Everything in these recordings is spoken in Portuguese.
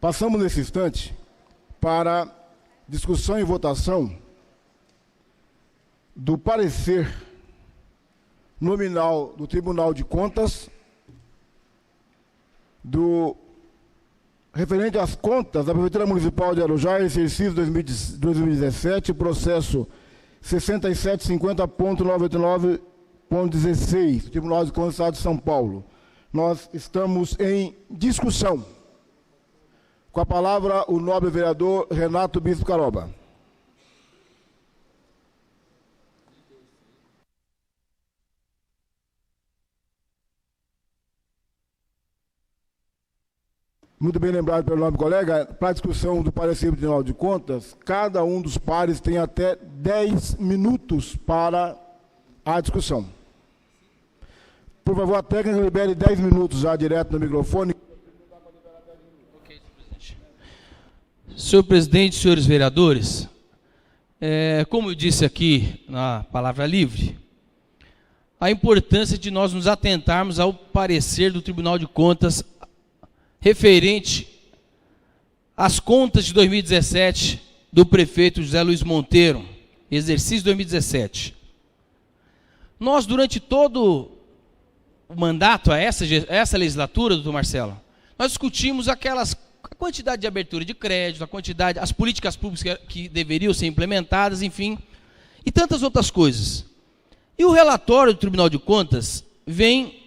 Passamos nesse instante para discussão e votação do parecer nominal do Tribunal de Contas referente às contas da Prefeitura Municipal de Arujá, exercício 2017, processo 6750.99.16, Tribunal de Contas do Estado de São Paulo. Nós estamos em discussão. Com a palavra, o nobre vereador Renato Bispo Caroba. Muito bem lembrado pelo nobre colega, para a discussão do parecer do Tribunal de Contas, cada um dos pares tem até 10 minutos para a discussão. Por favor, a técnica libere 10 minutos já direto no microfone. Senhor presidente, senhores vereadores, como eu disse aqui na palavra livre, a importância de nós nos atentarmos ao parecer do Tribunal de Contas referente às contas de 2017 do prefeito José Luiz Monteiro, exercício 2017. Nós, durante todo o mandato, essa legislatura, doutor Marcelo, nós discutimos a quantidade de abertura de crédito, as políticas públicas que deveriam ser implementadas, enfim, e tantas outras coisas. E o relatório do Tribunal de Contas vem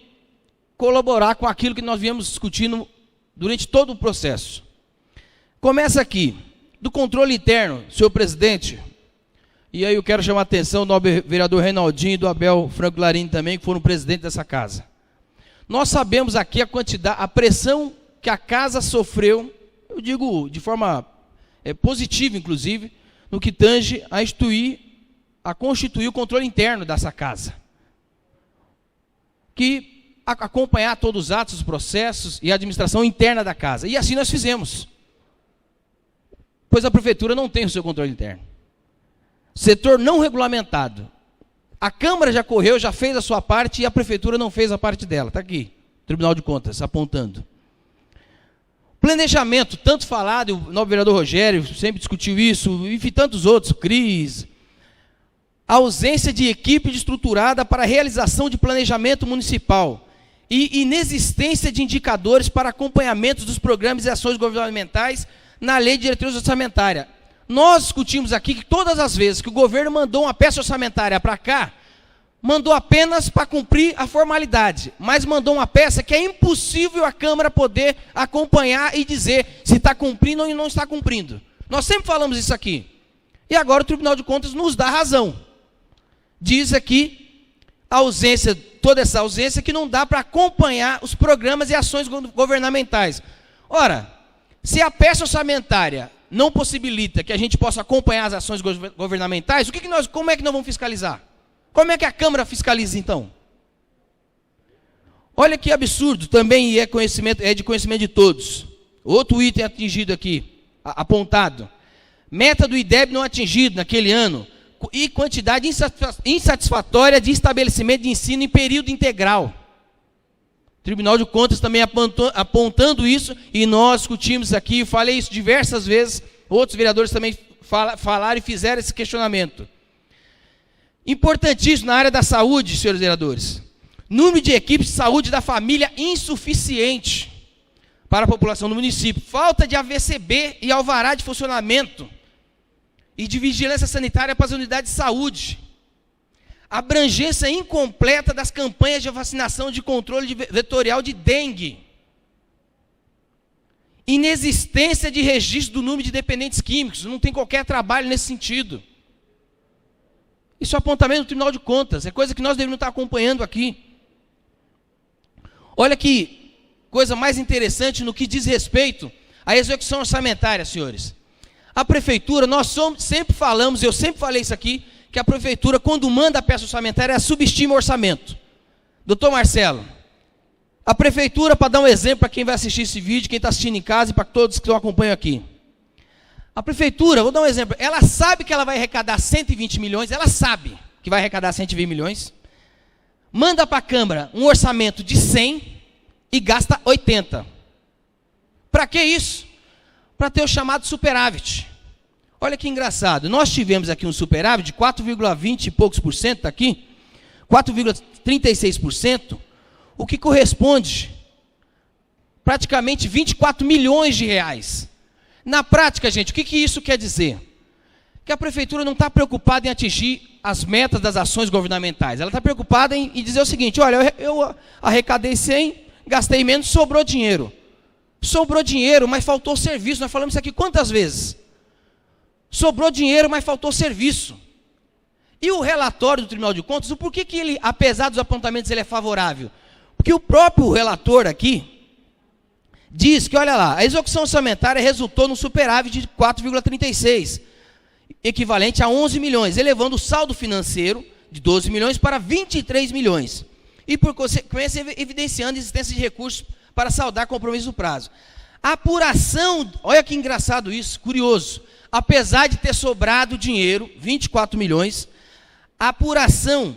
colaborar com aquilo que nós viemos discutindo durante todo o processo. Começa aqui, do controle interno, senhor presidente, e aí eu quero chamar a atenção do vereador Reinaldinho e do Abel Franco Larini também, que foram presidentes dessa casa. Nós sabemos aqui a pressão que a casa sofreu, eu digo de forma positiva, inclusive, no que tange a constituir o controle interno dessa casa. Que acompanhar todos os atos, os processos e a administração interna da casa. E assim nós fizemos. Pois a prefeitura não tem o seu controle interno. Setor não regulamentado. A Câmara já correu, já fez a sua parte e a prefeitura não fez a parte dela. Está aqui, Tribunal de Contas, apontando. Planejamento, tanto falado, o novo vereador Rogério sempre discutiu isso, e tantos outros, Cris. A ausência de equipe estruturada para a realização de planejamento municipal e inexistência de indicadores para acompanhamento dos programas e ações governamentais na Lei de Diretrizes Orçamentárias. Nós discutimos aqui que todas as vezes que o governo mandou uma peça orçamentária para cá, mandou apenas para cumprir a formalidade, mas mandou uma peça que é impossível a Câmara poder acompanhar e dizer se está cumprindo ou não está cumprindo. Nós sempre falamos isso aqui. E agora o Tribunal de Contas nos dá razão. Diz aqui toda essa ausência que não dá para acompanhar os programas e ações governamentais. Ora, se a peça orçamentária não possibilita que a gente possa acompanhar as ações governamentais, como é que nós vamos fiscalizar? Como é que a Câmara fiscaliza, então? Olha que absurdo, também é de conhecimento de todos. Outro item atingido aqui, apontado. Meta do IDEB não atingido naquele ano, e quantidade insatisfatória de estabelecimento de ensino em período integral. Tribunal de Contas também apontando isso, e nós discutimos aqui, falei isso diversas vezes, outros vereadores também falaram e fizeram esse questionamento. Importantíssimo na área da saúde, senhores vereadores. Número de equipes de saúde da família insuficiente para a população do município. Falta de AVCB e alvará de funcionamento e de vigilância sanitária para as unidades de saúde. Abrangência incompleta das campanhas de vacinação de controle vetorial de dengue. Inexistência de registro do número de dependentes químicos. Não tem qualquer trabalho nesse sentido. Isso é apontamento do Tribunal de Contas. É coisa que nós devemos estar acompanhando aqui. Olha que coisa mais interessante no que diz respeito à execução orçamentária, senhores. A prefeitura, sempre falamos, eu sempre falei isso aqui, que a prefeitura, quando manda a peça orçamentária, ela subestima o orçamento. Doutor Marcelo, a prefeitura, para dar um exemplo para quem vai assistir esse vídeo, quem está assistindo em casa e para todos que acompanham aqui. A prefeitura, vou dar um exemplo, ela sabe que ela vai arrecadar 120 milhões, ela sabe que vai arrecadar 120 milhões, manda para a Câmara um orçamento de 100 e gasta 80. Para que isso? para ter o chamado superávit. Olha que engraçado, nós tivemos aqui um superávit de 4,20 e poucos por cento, está aqui, 4,36%, o que corresponde praticamente 24 milhões de reais. Na prática, gente, o que isso quer dizer? Que a prefeitura não está preocupada em atingir as metas das ações governamentais. Ela está preocupada em dizer o seguinte: olha, eu arrecadei 100, gastei menos, sobrou dinheiro. Sobrou dinheiro, mas faltou serviço. Nós falamos isso aqui quantas vezes? Sobrou dinheiro, mas faltou serviço. E o relatório do Tribunal de Contas, o porquê que ele, apesar dos apontamentos, ele é favorável? Porque o próprio relator aqui diz que, olha lá, a execução orçamentária resultou no superávit de 4,36, equivalente a 11 milhões, elevando o saldo financeiro de 12 milhões para 23 milhões. E, por consequência, evidenciando a existência de recursos para saldar compromisso do prazo. A apuração, olha que engraçado isso, curioso, apesar de ter sobrado dinheiro, 24 milhões, a apuração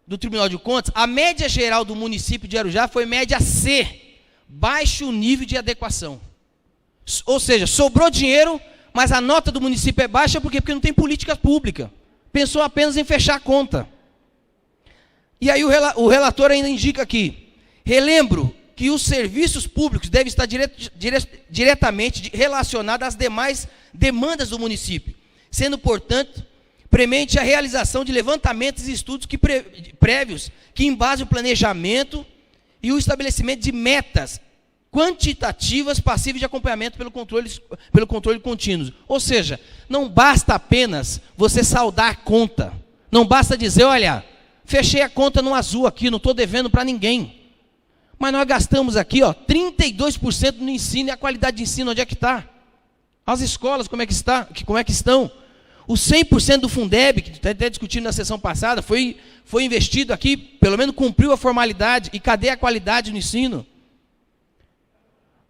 do Tribunal de Contas, a média geral do município de Arujá foi média C, baixo nível de adequação. Ou seja, sobrou dinheiro, mas a nota do município é baixa porque não tem política pública. Pensou apenas em fechar a conta. E aí o relator ainda indica aqui: relembro que os serviços públicos devem estar diretamente relacionados às demais demandas do município, sendo, portanto, premente a realização de levantamentos e estudos prévios que embasem o planejamento e o estabelecimento de metas quantitativas passíveis de acompanhamento pelo controle contínuo. Ou seja, não basta apenas você saldar a conta, não basta dizer, olha, fechei a conta no azul aqui, não estou devendo para ninguém. Mas nós gastamos aqui, 32% no ensino, e a qualidade de ensino, onde é que está? As escolas, como é que estão? O 100% do Fundeb, que até discutimos na sessão passada, foi investido aqui, pelo menos cumpriu a formalidade, e cadê a qualidade no ensino?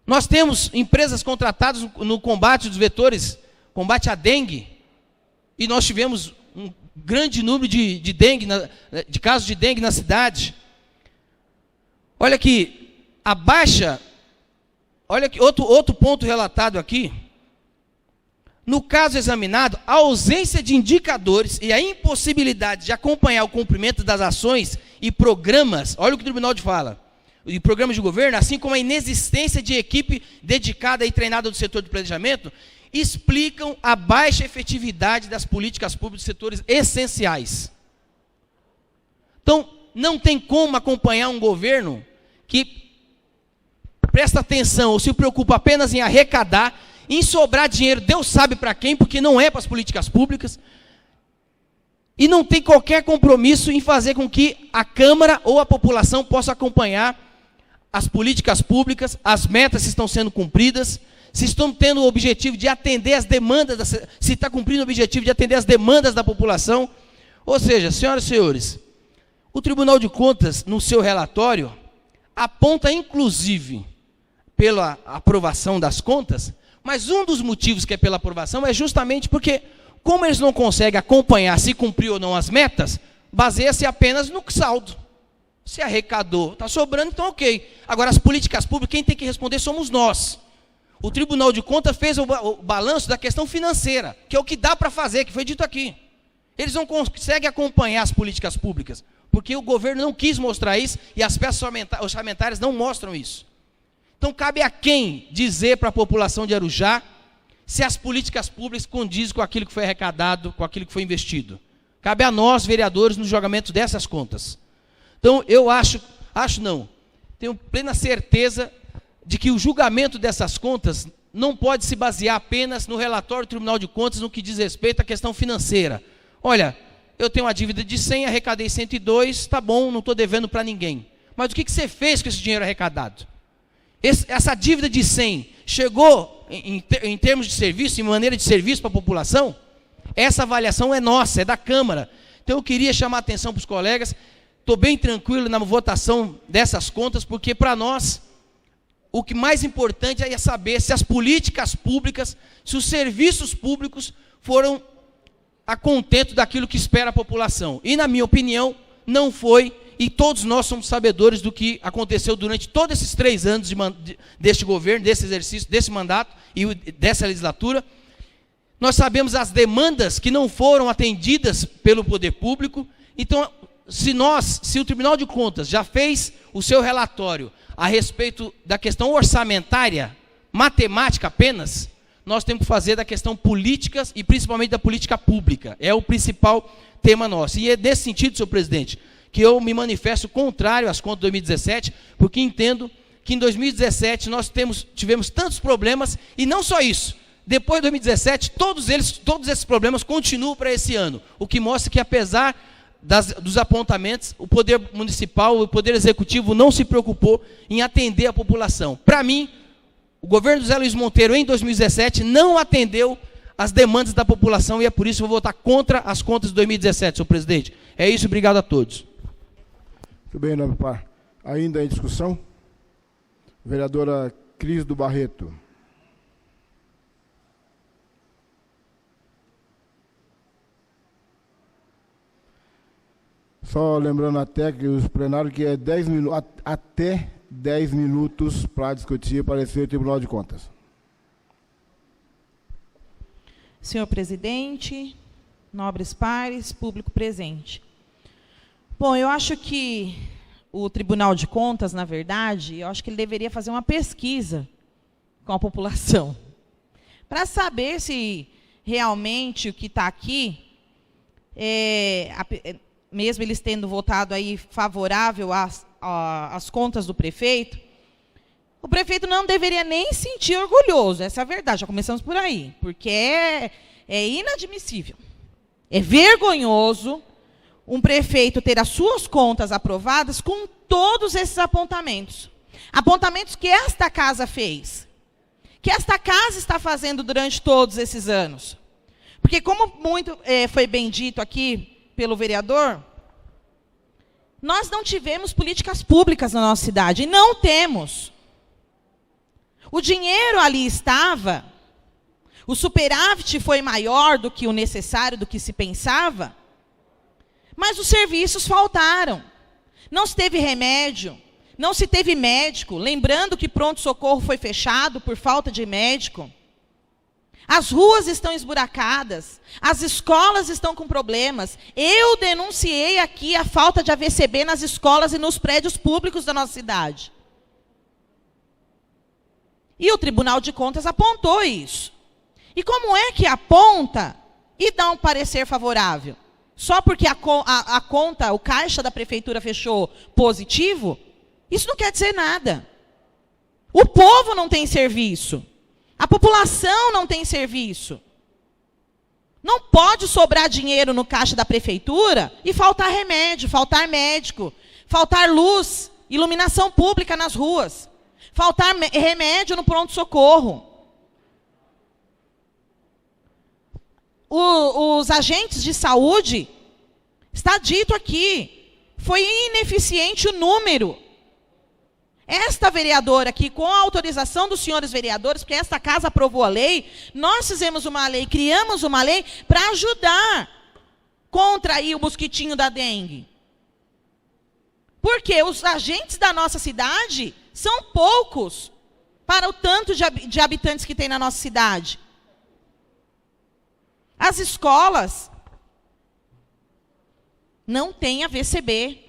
Nós temos empresas contratadas no combate dos vetores, combate à dengue, e nós tivemos um grande número de casos de dengue na cidade. Olha aqui, olha aqui, outro ponto relatado aqui. No caso examinado, a ausência de indicadores e a impossibilidade de acompanhar o cumprimento das ações e programas, olha o que o tribunal fala, e programas de governo, assim como a inexistência de equipe dedicada e treinada do setor de planejamento, explicam a baixa efetividade das políticas públicas dos setores essenciais. Então, não tem como acompanhar um governo que presta atenção ou se preocupa apenas em arrecadar, em sobrar dinheiro, Deus sabe para quem, porque não é para as políticas públicas, e não tem qualquer compromisso em fazer com que a Câmara ou a população possa acompanhar as políticas públicas, as metas se estão sendo cumpridas, se estão tendo o objetivo de atender as demandas, se está cumprindo o objetivo de atender as demandas da população. Ou seja, senhoras e senhores, o Tribunal de Contas, no seu relatório, aponta inclusive pela aprovação das contas, mas um dos motivos que é pela aprovação é justamente porque, como eles não conseguem acompanhar se cumpriu ou não as metas, baseia-se apenas no saldo. Se arrecadou, está sobrando, então ok. Agora, as políticas públicas, quem tem que responder somos nós. O Tribunal de Contas fez o balanço da questão financeira, que é o que dá para fazer, que foi dito aqui. Eles não conseguem acompanhar as políticas públicas, porque o governo não quis mostrar isso, e as peças orçamentárias não mostram isso. Então, cabe a quem dizer para a população de Arujá se as políticas públicas condizem com aquilo que foi arrecadado, com aquilo que foi investido. Cabe a nós, vereadores, no julgamento dessas contas. Então, eu tenho plena certeza de que o julgamento dessas contas não pode se basear apenas no relatório do Tribunal de Contas no que diz respeito à questão financeira. Olha, eu tenho uma dívida de 100, arrecadei 102, tá bom, não estou devendo para ninguém. Mas o que você fez com esse dinheiro arrecadado? Essa dívida de 100 chegou em termos de serviço, em maneira de serviço para a população? Essa avaliação é nossa, é da Câmara. Então eu queria chamar a atenção para os colegas, estou bem tranquilo na votação dessas contas, porque para nós, o que mais importante é saber se as políticas públicas, se os serviços públicos foram a contento daquilo que espera a população. E na minha opinião, não foi, e todos nós somos sabedores do que aconteceu durante todos esses 3 anos deste governo, desse exercício, desse mandato e dessa legislatura. Nós sabemos as demandas que não foram atendidas pelo poder público. Então, se o Tribunal de Contas já fez o seu relatório a respeito da questão orçamentária, matemática apenas, nós temos que fazer da questão política e principalmente da política pública. É o principal tema nosso. E é nesse sentido, senhor presidente, que eu me manifesto contrário às contas de 2017, porque entendo que em 2017 nós tivemos tantos problemas, e não só isso. Depois de 2017, todos esses problemas continuam para esse ano, o que mostra que, apesar dos apontamentos, o poder municipal, o poder executivo não se preocupou em atender a população. Para mim, o governo do Zé Luiz Monteiro, em 2017, não atendeu as demandas da população, e é por isso que eu vou votar contra as contas de 2017, senhor presidente. É isso, obrigado a todos. Muito bem, nobre par. Ainda em discussão? Vereadora Cris do Barreto. Só lembrando até que os plenários que é 10 minutos, até 10 minutos para discutir parecer do Tribunal de Contas. Senhor presidente, nobres pares, público presente. Bom, eu acho que o Tribunal de Contas, na verdade, eu acho que ele deveria fazer uma pesquisa com a população, para saber se realmente o que está aqui mesmo eles tendo votado aí favorável às contas do prefeito, o prefeito não deveria nem se sentir orgulhoso, essa é a verdade, já começamos por aí, porque é inadmissível, é vergonhoso um prefeito ter as suas contas aprovadas com todos esses apontamentos, apontamentos que esta casa fez, que esta casa está fazendo durante todos esses anos, porque como muito foi bem dito aqui pelo vereador, nós não tivemos políticas públicas na nossa cidade, e não temos. O dinheiro ali estava, o superávit foi maior do que o necessário, do que se pensava, mas os serviços faltaram. Não se teve remédio, não se teve médico, lembrando que pronto-socorro foi fechado por falta de médico. As ruas estão esburacadas, as escolas estão com problemas. Eu denunciei aqui a falta de AVCB nas escolas e nos prédios públicos da nossa cidade. E o Tribunal de Contas apontou isso. E como é que aponta e dá um parecer favorável? Só porque a conta, o caixa da prefeitura fechou positivo? Isso não quer dizer nada. O povo não tem serviço. A população não tem serviço. Não pode sobrar dinheiro no caixa da prefeitura e faltar remédio, faltar médico, faltar luz, iluminação pública nas ruas, faltar remédio no pronto-socorro. Os agentes de saúde, está dito aqui, foi ineficiente o número. Esta vereadora aqui, com a autorização dos senhores vereadores, porque esta casa aprovou a lei, nós fizemos uma lei, criamos uma lei para ajudar contra aí o mosquitinho da dengue. Porque os agentes da nossa cidade são poucos para o tanto de habitantes que tem na nossa cidade. As escolas não têm AVCB.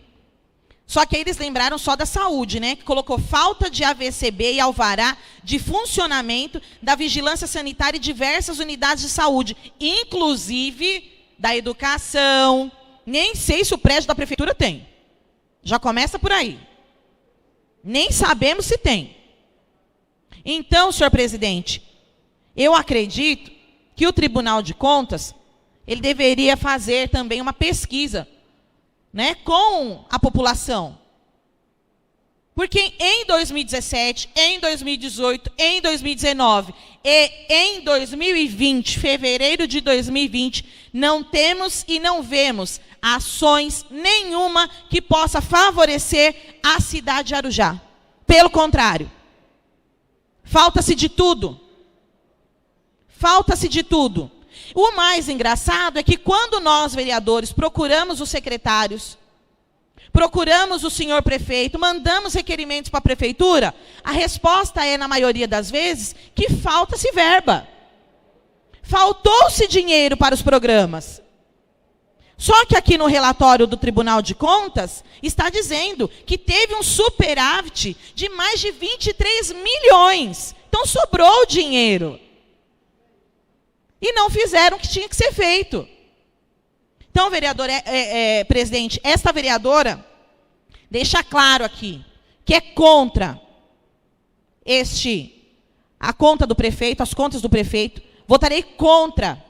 Só que aí eles lembraram só da saúde, né? Que colocou falta de AVCB e alvará de funcionamento da vigilância sanitária e diversas unidades de saúde, inclusive da educação. Nem sei se o prédio da prefeitura tem. Já começa por aí. Nem sabemos se tem. Então, senhor presidente, eu acredito que o Tribunal de Contas, ele deveria fazer também uma pesquisa, né, com a população. Porque em 2017, em 2018, em 2019 e em 2020, fevereiro de 2020, não temos e não vemos ações nenhuma que possa favorecer a cidade de Arujá. Pelo contrário, falta-se de tudo. Falta-se de tudo. O mais engraçado é que quando nós, vereadores, procuramos os secretários, procuramos o senhor prefeito, mandamos requerimentos para a prefeitura, a resposta é, na maioria das vezes, que falta-se verba. Faltou-se dinheiro para os programas. Só que aqui no relatório do Tribunal de Contas, está dizendo que teve um superávit de mais de 23 milhões. Então sobrou dinheiro. E não fizeram o que tinha que ser feito. Então, vereador, presidente, esta vereadora deixa claro aqui que é contra a conta do prefeito, as contas do prefeito. Votarei contra,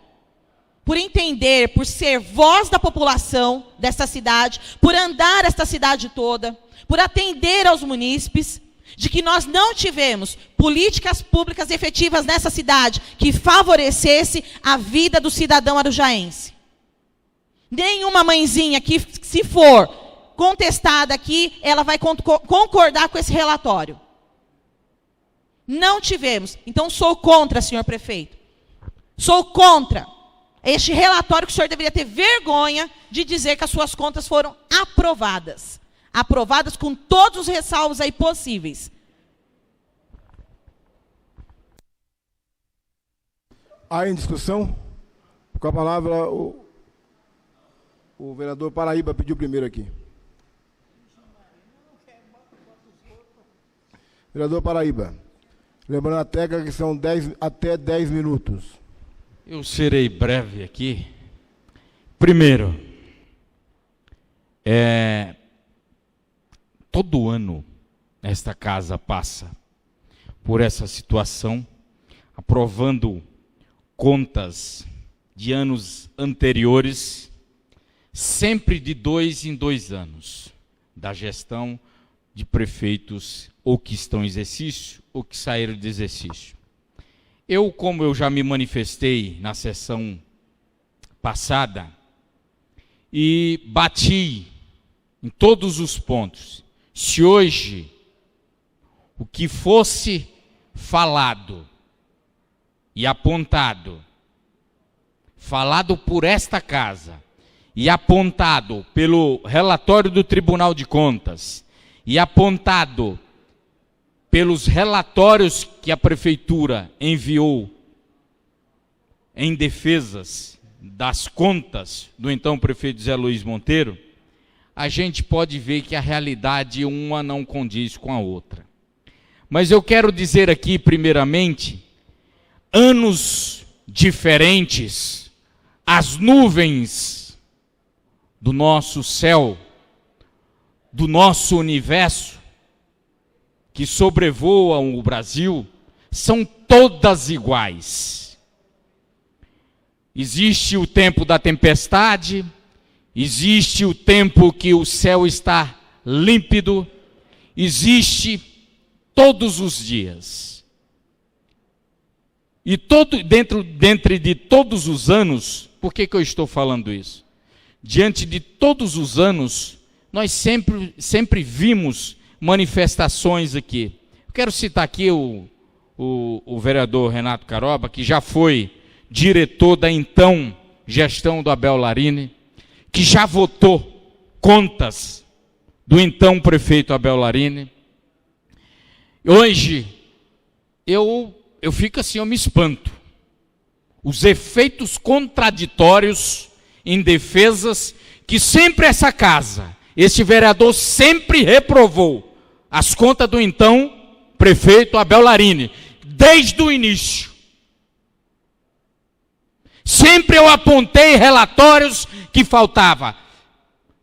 por entender, por ser voz da população desta cidade, por andar esta cidade toda, por atender aos munícipes, de que nós não tivemos políticas públicas efetivas nessa cidade que favorecesse a vida do cidadão arujaense. Nenhuma mãezinha que, se for contestada aqui, ela vai concordar com esse relatório. Não tivemos. Então, sou contra, senhor prefeito. Sou contra este relatório, que o senhor deveria ter vergonha de dizer que as suas contas foram aprovadas. Aprovadas com todos os ressalvos aí possíveis. Há em discussão? Com a palavra, o vereador Paraíba pediu primeiro aqui. Vereador Paraíba, lembrando a técnica que são até 10 minutos. Eu serei breve aqui. Primeiro, todo ano esta casa passa por essa situação, aprovando contas de anos anteriores, sempre de 2 em 2 anos, da gestão de prefeitos ou que estão em exercício ou que saíram de exercício. Como eu já me manifestei na sessão passada, e bati em todos os pontos, se hoje o que fosse falado e apontado, falado por esta casa, e apontado pelo relatório do Tribunal de Contas, e apontado pelos relatórios que a Prefeitura enviou em defesas das contas do então prefeito Zé Luiz Monteiro, a gente pode ver que a realidade uma não condiz com a outra. Mas eu quero dizer aqui, primeiramente, anos diferentes, as nuvens do nosso céu, do nosso universo, que sobrevoam o Brasil, são todas iguais. Existe o tempo da tempestade, existe o tempo que o céu está límpido, existe todos os dias. E dentro de todos os anos, por que eu estou falando isso? Diante de todos os anos, nós sempre vimos manifestações aqui. Eu quero citar aqui o vereador Renato Caroba, que já foi diretor da então gestão do Abel Larini, que já votou contas do então prefeito Abel Larini. Hoje, eu fico assim, eu me espanto. Os efeitos contraditórios em defesas que sempre essa casa, esse vereador sempre reprovou as contas do então prefeito Abel Larini, desde o início. Sempre eu apontei relatórios que faltava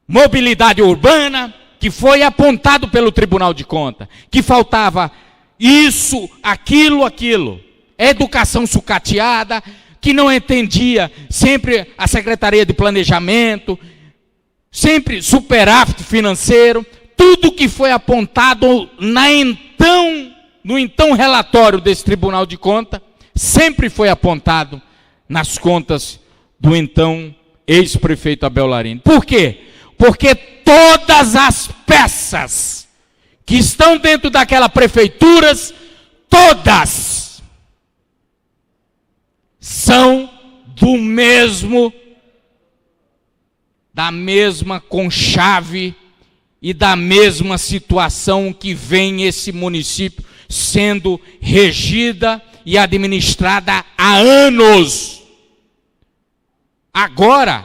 mobilidade urbana, que foi apontado pelo Tribunal de Contas, que faltava isso, aquilo, educação sucateada, que não entendia sempre a Secretaria de Planejamento, sempre superávit financeiro, tudo que foi apontado no então relatório desse Tribunal de Contas, sempre foi apontado nas contas do então ex-prefeito Abel Larini. Por quê? Porque todas as peças que estão dentro daquela prefeitura, todas são da mesma conchave e da mesma situação que vem esse município sendo regida e administrada há anos. Agora,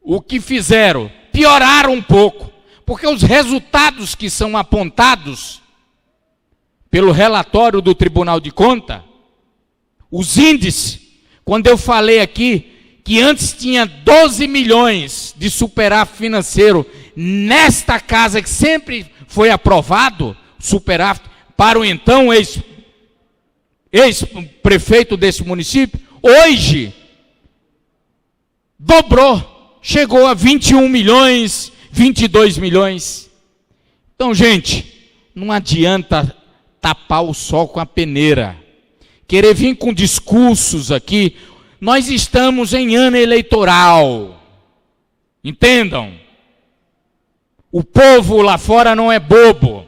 o que fizeram? Pioraram um pouco, porque os resultados que são apontados pelo relatório do Tribunal de Contas, os índices, quando eu falei aqui que antes tinha 12 milhões de superávit financeiro nesta casa que sempre foi aprovado, superávit, para o então ex-prefeito desse município, hoje dobrou, chegou a 21 milhões, 22 milhões. Então, gente, não adianta tapar o sol com a peneira, querer vir com discursos aqui. Nós estamos em ano eleitoral, entendam, o povo lá fora não é bobo,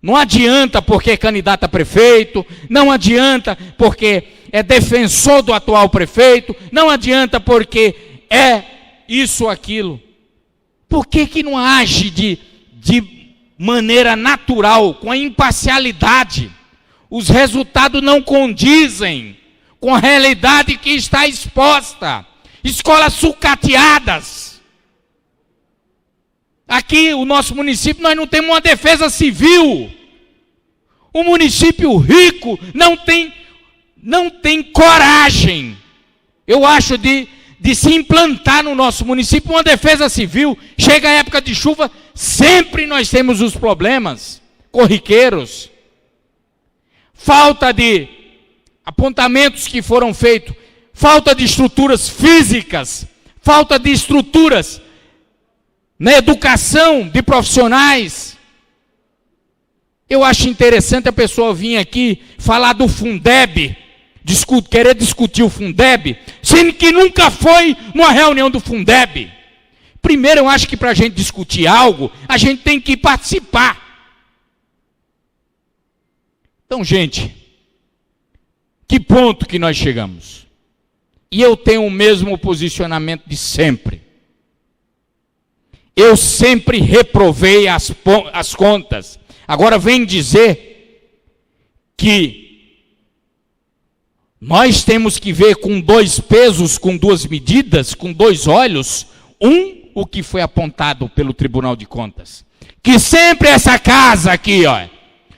não adianta porque é candidato a prefeito, não adianta porque é defensor do atual prefeito, não adianta porque é isso ou aquilo. Por que não age de maneira natural, com a imparcialidade? Os resultados não condizem com a realidade que está exposta. Escolas sucateadas. Aqui, o nosso município, nós não temos uma defesa civil. Um município rico não tem coragem, eu acho, de se implantar no nosso município uma defesa civil. Chega a época de chuva, sempre nós temos os problemas corriqueiros. Falta de apontamentos que foram feitos, falta de estruturas físicas, falta de estruturas na educação de profissionais. Eu acho interessante a pessoa vir aqui falar do Fundeb, querer discutir o Fundeb, sendo que nunca foi numa reunião do Fundeb. Primeiro, eu acho que para a gente discutir algo, a gente tem que participar. Então, gente, que ponto que nós chegamos? E eu tenho o mesmo posicionamento de sempre. Eu sempre reprovei as contas. Agora vem dizer que nós temos que ver com 2 pesos, com 2 medidas, com 2 olhos. O que foi apontado pelo Tribunal de Contas. Que sempre essa casa aqui, ó,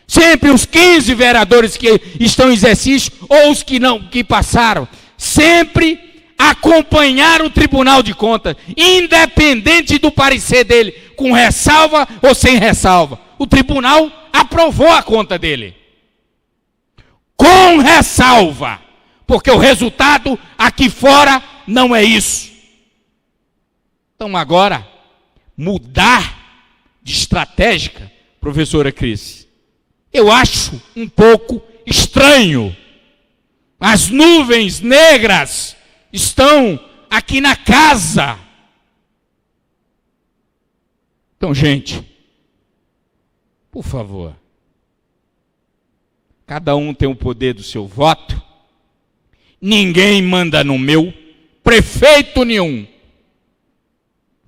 sempre os 15 vereadores que estão em exercício, ou os que não, que passaram, sempre acompanharam o Tribunal de Contas, independente do parecer dele, com ressalva ou sem ressalva. O tribunal aprovou a conta dele. Com ressalva, porque o resultado aqui fora não é isso. Então agora, mudar de estratégica, professora Cris, eu acho um pouco estranho. As nuvens negras estão aqui na casa. Então, gente, por favor, cada um tem o poder do seu voto, ninguém manda no meu, prefeito nenhum.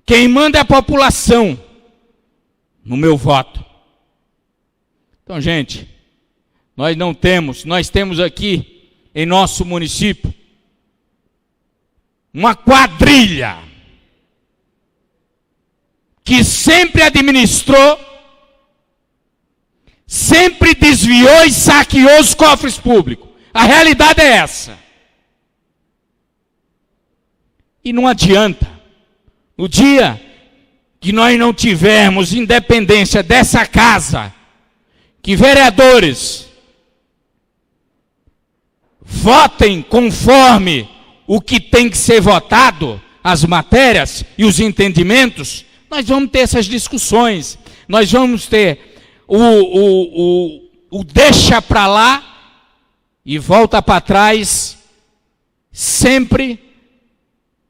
Quem manda é a população no meu voto. Então, gente, nós temos aqui em nosso município uma quadrilha que sempre administrou, sempre desviou e saqueou os cofres públicos. A realidade é essa. E não adianta. No dia que nós não tivermos independência dessa casa, que vereadores votem conforme o que tem que ser votado, as matérias e os entendimentos, nós vamos ter essas discussões. Nós vamos ter o deixa para lá e volta para trás, sempre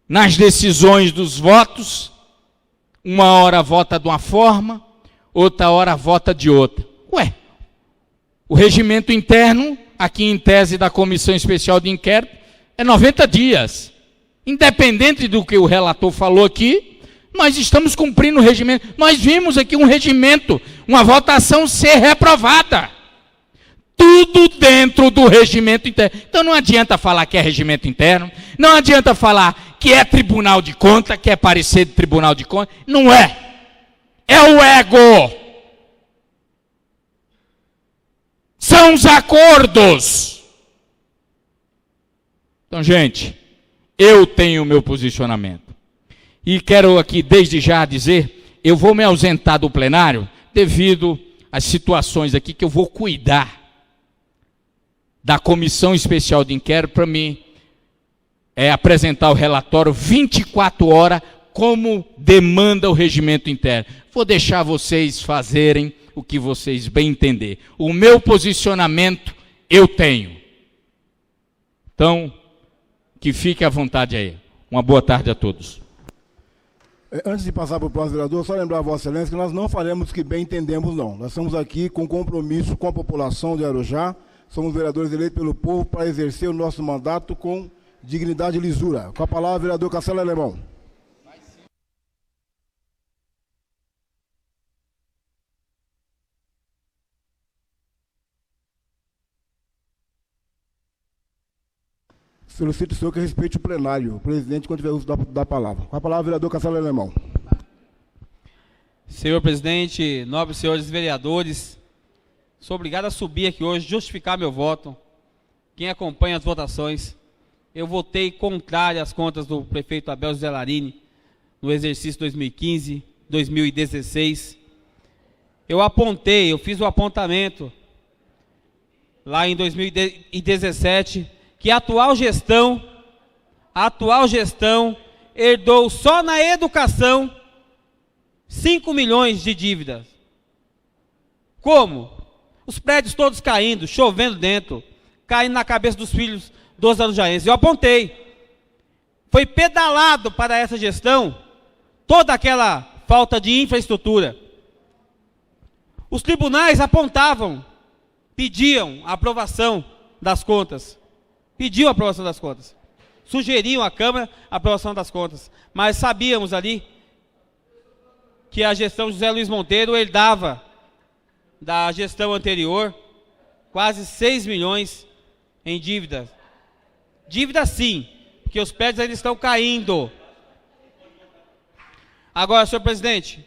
nas decisões dos votos. Uma hora vota de uma forma, outra hora vota de outra. O regimento interno, aqui em tese da Comissão Especial de Inquérito, é 90 dias. Independente do que o relator falou aqui, Nós estamos cumprindo o regimento. Nós vimos aqui um regimento, uma votação ser reprovada. Tudo dentro do regimento interno. Então não adianta falar que é regimento interno, não adianta falar que é Tribunal de Contas, que é parecer de Tribunal de Contas. Não é. É o ego. São os acordos. Então, gente, eu tenho o meu posicionamento. E quero aqui, desde já, dizer, eu vou me ausentar do plenário devido às situações aqui que eu vou cuidar da Comissão Especial de Inquérito para mim apresentar o relatório 24 horas, como demanda o regimento interno. Vou deixar vocês fazerem o que vocês bem entender. O meu posicionamento eu tenho. Então, que fique à vontade aí. Uma boa tarde a todos. Antes de passar para o próximo vereador, só lembrar a Vossa Excelência que nós não faremos o que bem entendemos, não. Nós estamos aqui com compromisso com a população de Arujá, somos vereadores eleitos pelo povo para exercer o nosso mandato com dignidade e lisura. Com a palavra, vereador Castelo Alemão. Solicito o senhor que respeite o plenário. O presidente, quando tiver uso da palavra. Com a palavra, vereador Castelo Alemão. Senhor presidente, nobres senhores vereadores, sou obrigado a subir aqui hoje, justificar meu voto. Quem acompanha as votações, eu votei contrário às contas do prefeito Abel José Larini no exercício 2015, 2016. Eu fiz o apontamento lá em 2017, que a atual gestão herdou só na educação 5 milhões de dívidas. Como? Os prédios todos caindo, chovendo dentro, caindo na cabeça dos filhos dos arujaenses. Eu apontei. Foi pedalado para essa gestão toda aquela falta de infraestrutura. Os tribunais apontavam, pediam a aprovação das contas. Pediam a aprovação das contas. Sugeriam à Câmara a aprovação das contas. Mas sabíamos ali que a gestão José Luiz Monteiro herdava da gestão anterior quase 6 milhões em dívidas. Dívida sim, porque os prédios ainda estão caindo. Agora, senhor presidente,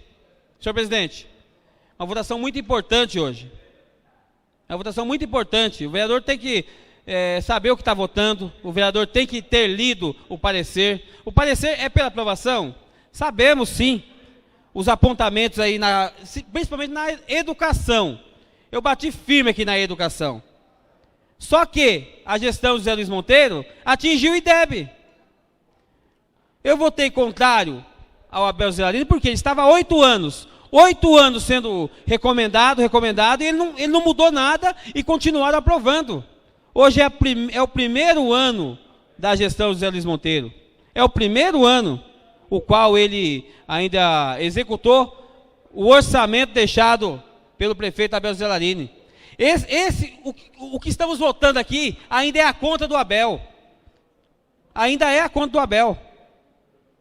uma votação muito importante hoje. É uma votação muito importante. O vereador tem que saber o que está votando, o vereador tem que ter lido o parecer. O parecer é pela aprovação? Sabemos sim, os apontamentos aí, principalmente na educação. Eu bati firme aqui na educação. Só que a gestão de José Luiz Monteiro atingiu o IDEB. Eu votei contrário ao Abel José Larini porque ele estava há 8 anos sendo recomendado, e ele não mudou nada e continuaram aprovando. Hoje é o primeiro ano da gestão de José Luiz Monteiro. É o primeiro ano o qual ele ainda executou o orçamento deixado pelo prefeito Abel José Larini. O que estamos votando aqui ainda é a conta do Abel. Ainda é a conta do Abel.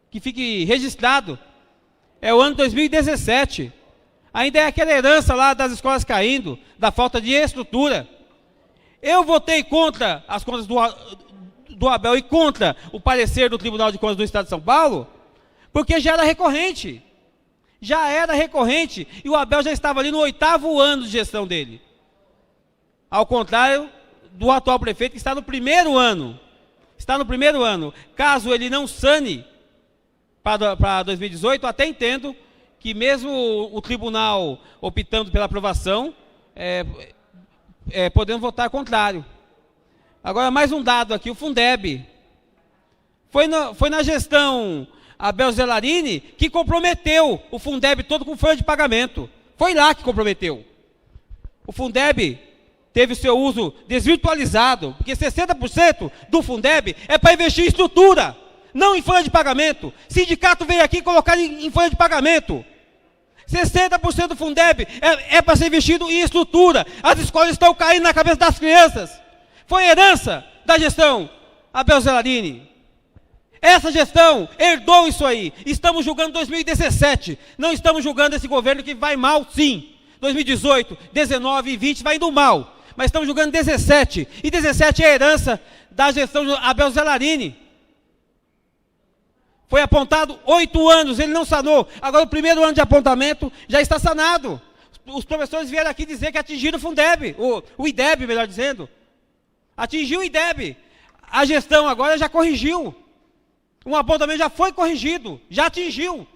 Que fique registrado. É o ano 2017. Ainda é aquela herança lá das escolas caindo, da falta de estrutura. Eu votei contra as contas do Abel e contra o parecer do Tribunal de Contas do Estado de São Paulo, porque já era recorrente. E o Abel já estava ali no 8º ano de gestão dele. Ao contrário do atual prefeito, que está no primeiro ano. Caso ele não sane para 2018, até entendo que mesmo o tribunal optando pela aprovação, podemos votar contrário. Agora, mais um dado aqui, o Fundeb. Foi na gestão Abel José Larini que comprometeu o Fundeb todo com folha de pagamento. Foi lá que comprometeu. O Fundeb teve o seu uso desvirtualizado, porque 60% do Fundeb é para investir em estrutura, não em folha de pagamento. O sindicato veio aqui colocar em folha de pagamento. 60% do Fundeb é para ser investido em estrutura. As escolas estão caindo na cabeça das crianças. Foi herança da gestão Abel José Larini. Essa gestão herdou isso aí. Estamos julgando 2017. Não estamos julgando esse governo que vai mal, sim. 2018, 19 e 20 vai indo mal. Mas estamos julgando 17. E 17 é a herança da gestão de Abel Zellarini. Foi apontado 8 anos, ele não sanou. Agora o primeiro ano de apontamento já está sanado. Os professores vieram aqui dizer que atingiram o Fundeb, o IDEB, melhor dizendo. Atingiu o IDEB. A gestão agora já corrigiu. Um apontamento já foi corrigido, já atingiu.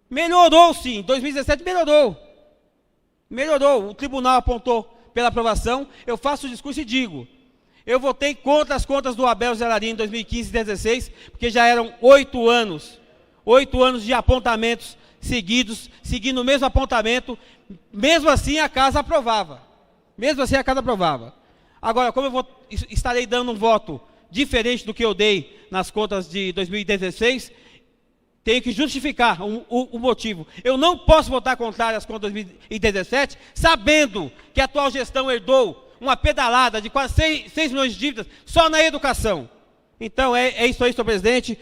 Melhorou sim, 2017 melhorou. Melhorou, o tribunal apontou pela aprovação. Eu faço o discurso e digo, eu votei contra as contas do Abel Zellarini em 2015 e 2016, porque já eram 8 anos de apontamentos seguidos, seguindo o mesmo apontamento, mesmo assim a casa aprovava. Agora, como estarei dando um voto diferente do que eu dei nas contas de 2016, tenho que justificar o motivo. Eu não posso votar contrário às contas de 2017, sabendo que a atual gestão herdou uma pedalada de quase 6 milhões de dívidas só na educação. Então, é isso aí, senhor presidente,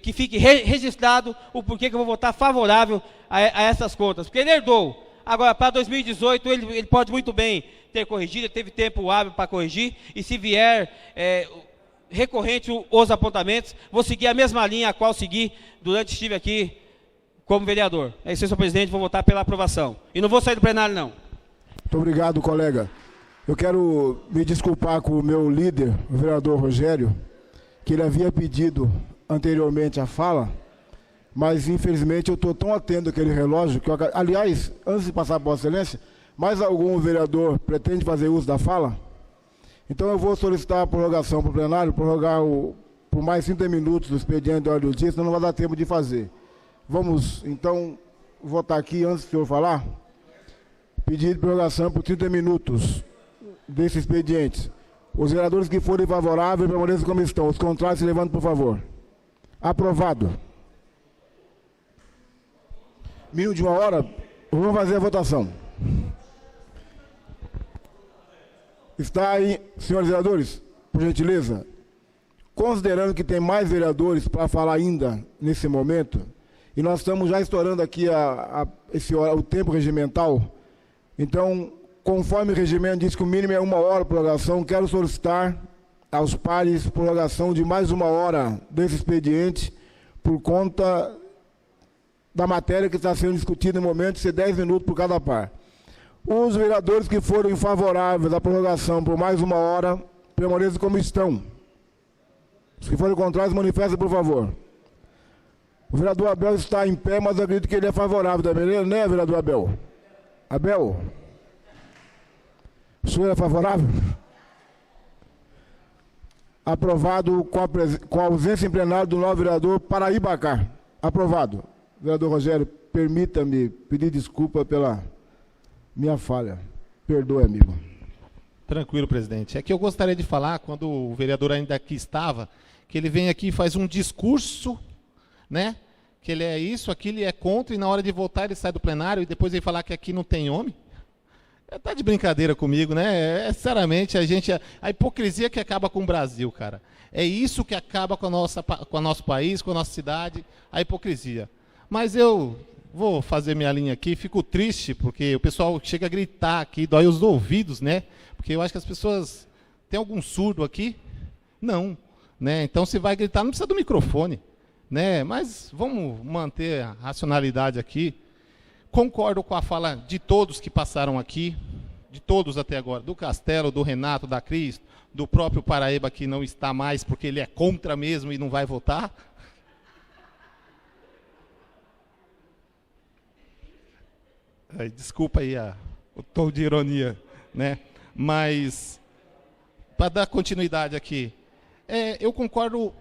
que fique registrado o porquê que eu vou votar favorável a essas contas. Porque ele herdou. Agora, para 2018, ele pode muito bem ter corrigido, ele teve tempo hábil para corrigir, e se vier recorrente os apontamentos, vou seguir a mesma linha a qual segui durante que estive aqui como vereador. É isso, senhor presidente, vou votar pela aprovação. E não vou sair do plenário, não. Muito obrigado, colega. Eu quero me desculpar com o meu líder, o vereador Rogério, que ele havia pedido anteriormente a fala, mas infelizmente eu estou tão atento àquele relógio, que aliás, antes de passar para Vossa Excelência, mais algum vereador pretende fazer uso da fala? Então eu vou solicitar a prorrogação para o plenário, prorrogar por mais 30 minutos do expediente de ordem do dia, senão não vai dar tempo de fazer. Vamos, então, votar aqui antes do senhor falar. Pedido de prorrogação por 30 minutos desse expediente. Os vereadores que forem favoráveis permaneçam como estão. Os contrários se levantem, por favor. Aprovado. Minuto de 1 hora, vamos fazer a votação. Está aí, senhores vereadores, por gentileza, considerando que tem mais vereadores para falar ainda nesse momento, e nós estamos já estourando aqui o tempo regimental, então, conforme o regimento diz que o mínimo é 1 hora de prorrogação, quero solicitar aos pares prorrogação de mais 1 hora desse expediente, por conta da matéria que está sendo discutida no momento, ser 10 minutos por cada par. Os vereadores que forem favoráveis à prorrogação por mais 1 hora, permaneçam como estão. Os que forem contrários, manifestem, por favor. O vereador Abel está em pé, mas eu acredito que ele é favorável também, né, vereador Abel? Abel? O senhor é favorável? Aprovado com a ausência em plenário do novo vereador Paraíba. Aprovado. Vereador Rogério, permita-me pedir desculpa pela minha falha. Perdoe, amigo. Tranquilo, presidente. É que eu gostaria de falar, quando o vereador ainda aqui estava, que ele vem aqui e faz um discurso, né? Que ele é isso, aquilo, ele é contra, e na hora de votar ele sai do plenário e depois ele falar que aqui não tem homem. Tá de brincadeira comigo, né? Sinceramente, a hipocrisia que acaba com o Brasil, cara. É isso que acaba com o nosso país, com a nossa cidade, a hipocrisia. Mas eu vou fazer minha linha aqui, fico triste, porque o pessoal chega a gritar aqui, dói os ouvidos, né? Porque eu acho que as pessoas... Tem algum surdo aqui? Não. Né? Então, se vai gritar, não precisa do microfone. Né? Mas vamos manter a racionalidade aqui. Concordo com a fala de todos que passaram aqui, de todos até agora, do Castelo, do Renato, da Cris, do próprio Paraíba, que não está mais, porque ele é contra mesmo e não vai votar. Desculpa aí o tom de ironia, né? Mas, para dar continuidade aqui, eu concordo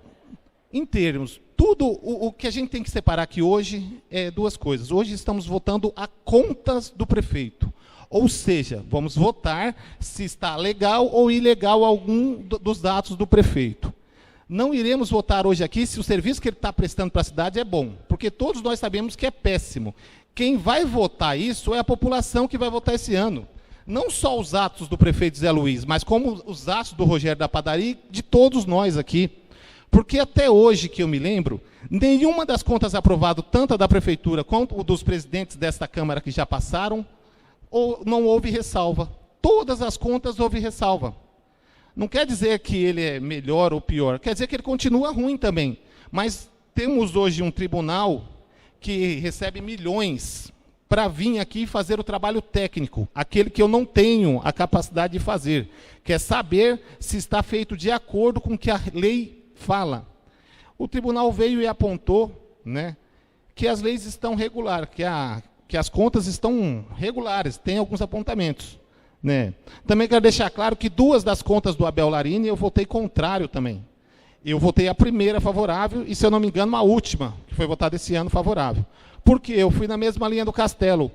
em termos. Tudo o que a gente tem que separar aqui hoje é 2 coisas. Hoje estamos votando a contas do prefeito. Ou seja, vamos votar se está legal ou ilegal algum dos atos do prefeito. Não iremos votar hoje aqui se o serviço que ele está prestando para a cidade é bom, porque todos nós sabemos que é péssimo. Quem vai votar isso é a população que vai votar esse ano. Não só os atos do prefeito Zé Luiz, mas como os atos do Rogério da Padaria e de todos nós aqui. Porque até hoje, que eu me lembro, nenhuma das contas aprovadas, tanto a da prefeitura quanto o dos presidentes desta Câmara que já passaram, não houve ressalva. Todas as contas houve ressalva. Não quer dizer que ele é melhor ou pior, quer dizer que ele continua ruim também. Mas temos hoje um tribunal que recebe milhões para vir aqui fazer o trabalho técnico, aquele que eu não tenho a capacidade de fazer, que é saber se está feito de acordo com o que a lei fala. O tribunal veio e apontou, né, que as leis estão regulares, que as contas estão regulares, tem alguns apontamentos. Né. Também quero deixar claro que 2 das contas do Abel Larini eu votei contrário também. Eu votei a primeira favorável e, se eu não me engano, a última, que foi votada esse ano, favorável. Porque eu fui na mesma linha do Castelo.